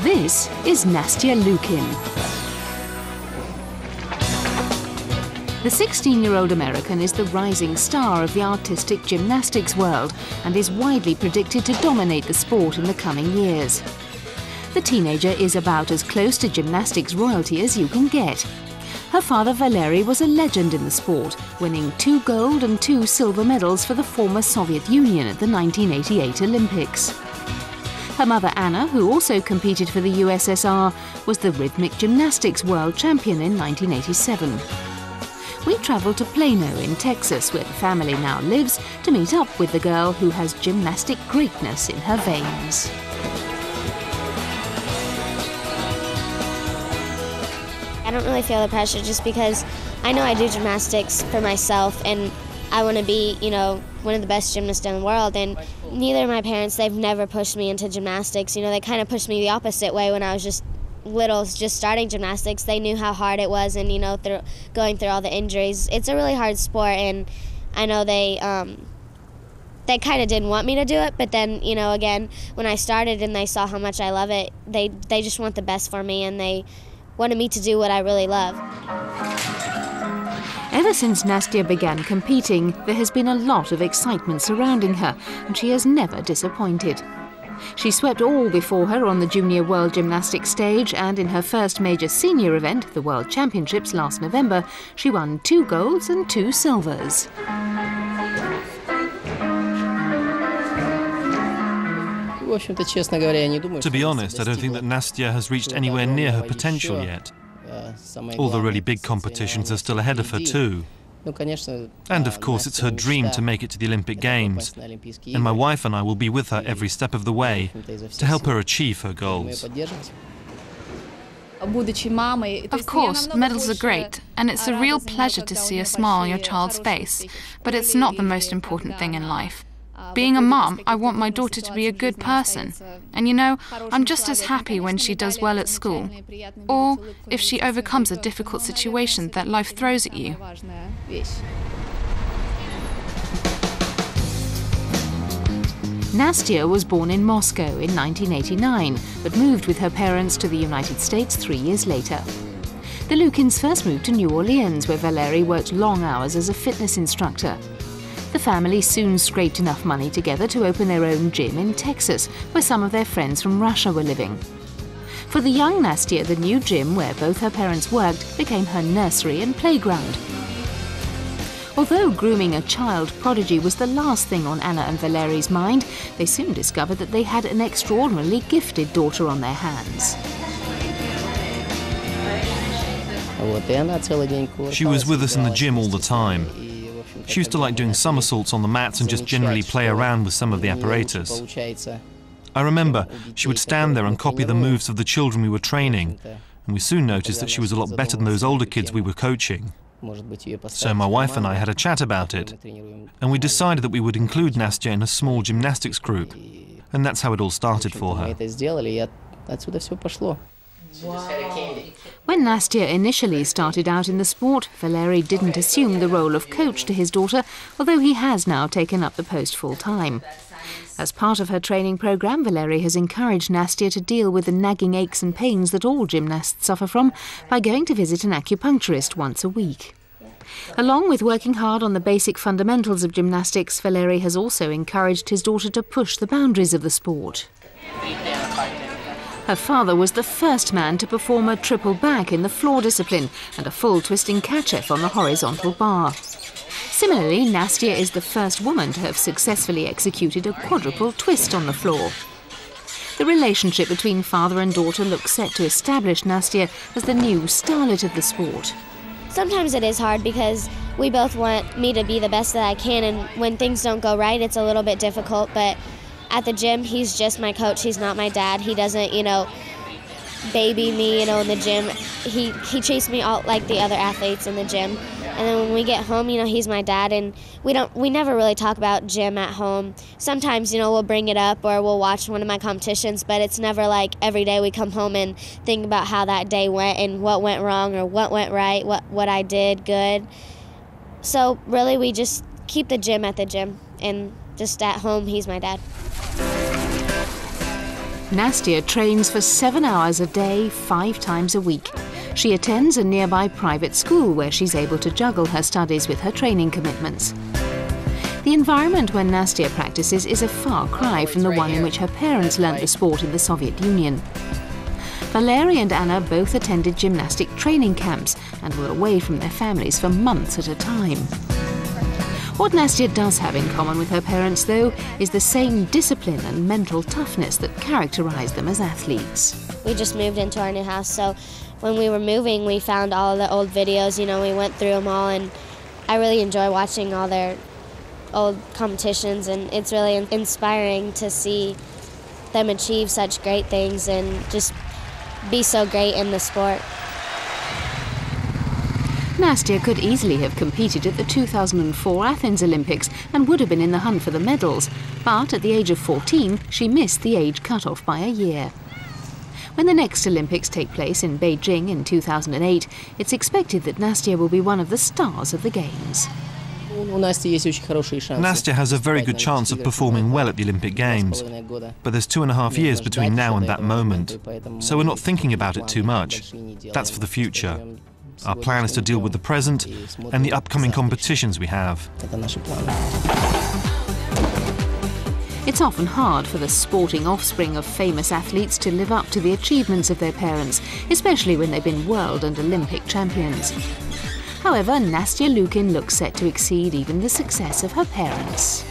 This is Nastia Liukin. The 16-year-old American is the rising star of the artistic gymnastics world and is widely predicted to dominate the sport in the coming years. The teenager is about as close to gymnastics royalty as you can get. Her father Valery was a legend in the sport, winning 2 gold and 2 silver medals for the former Soviet Union at the 1988 Olympics. Her mother Anna, who also competed for the USSR, was the rhythmic gymnastics world champion in 1987. We travelled to Plano in Texas, where the family now lives, to meet up with the girl who has gymnastic greatness in her veins. I don't really feel the pressure just because I know I do gymnastics for myself and I want to be, one of the best gymnasts in the world, and neither of my parents, they've never pushed me into gymnastics. They kind of pushed me the opposite way when I was just little, just starting gymnastics. They knew how hard it was, and going through all the injuries. It's a really hard sport, and I know they kind of didn't want me to do it, but then, again, when I started and they saw how much I love it, they just want the best for me, and they wanted me to do what I really love. Ever since Nastia began competing, there has been a lot of excitement surrounding her, and she has never disappointed. She swept all before her on the Junior World Gymnastics stage, and in her first major senior event, the World Championships last November, she won 2 golds and 2 silvers. To be honest, I don't think that Nastia has reached anywhere near her potential yet. All the really big competitions are still ahead of her too. And of course it's her dream to make it to the Olympic Games. And my wife and I will be with her every step of the way to help her achieve her goals. Of course, medals are great, and it's a real pleasure to see a smile on your child's face, but it's not the most important thing in life. Being a mum, I want my daughter to be a good person. And I'm just as happy when she does well at school, or if she overcomes a difficult situation that life throws at you. Nastia was born in Moscow in 1989, but moved with her parents to the United States 3 years later. The Liukins first moved to New Orleans, where Valery worked long hours as a fitness instructor. The family soon scraped enough money together to open their own gym in Texas, where some of their friends from Russia were living. For the young Nastia, the new gym, where both her parents worked, became her nursery and playground. Although grooming a child prodigy was the last thing on Anna and Valery's mind, they soon discovered that they had an extraordinarily gifted daughter on their hands. She was with us in the gym all the time. She used to like doing somersaults on the mats and just generally play around with some of the apparatus. I remember she would stand there and copy the moves of the children we were training, and we soon noticed that she was a lot better than those older kids we were coaching. So my wife and I had a chat about it, and we decided that we would include Nastia in a small gymnastics group, and that's how it all started for her. When Nastia initially started out in the sport, Valery didn't assume the role of coach to his daughter, although he has now taken up the post full-time. As part of her training programme, Valery has encouraged Nastia to deal with the nagging aches and pains that all gymnasts suffer from by going to visit an acupuncturist once a week. Along with working hard on the basic fundamentals of gymnastics, Valery has also encouraged his daughter to push the boundaries of the sport. Her father was the first man to perform a triple back in the floor discipline and a full twisting catch-F on the horizontal bar. Similarly, Nastia is the first woman to have successfully executed a quadruple twist on the floor. The relationship between father and daughter looks set to establish Nastia as the new starlet of the sport. Sometimes it is hard because we both want me to be the best that I can, and when things don't go right, it's a little bit difficult, but at the gym, he's just my coach. He's not my dad. He doesn't, baby me, in the gym. He treats me all like the other athletes in the gym. And then when we get home, he's my dad, and we never really talk about gym at home. Sometimes, we'll bring it up or we'll watch one of my competitions, but it's never like every day we come home and think about how that day went and what went wrong or what went right, what I did good. So really we just keep the gym at the gym, and just at home he's my dad. Nastia trains for 7 hours a day, 5 times a week. She attends a nearby private school where she's able to juggle her studies with her training commitments. The environment where Nastia practices is a far cry from the one in which her parents learnt the sport in the Soviet Union. Valery and Anna both attended gymnastic training camps and were away from their families for months at a time. What Nastia does have in common with her parents, though, is the same discipline and mental toughness that characterise them as athletes. We just moved into our new house, so when we were moving, we found all the old videos, we went through them all, and I really enjoy watching all their old competitions, and it's really inspiring to see them achieve such great things and just be so great in the sport. Nastia could easily have competed at the 2004 Athens Olympics and would have been in the hunt for the medals, but at the age of 14, she missed the age cut-off by a year. When the next Olympics take place in Beijing in 2008, it's expected that Nastia will be one of the stars of the Games. Nastia has a very good chance of performing well at the Olympic Games, but there's 2.5 years between now and that moment, so we're not thinking about it too much. That's for the future. Our plan is to deal with the present and the upcoming competitions we have. It's often hard for the sporting offspring of famous athletes to live up to the achievements of their parents, especially when they've been world and Olympic champions. However, Nastia Liukin looks set to exceed even the success of her parents.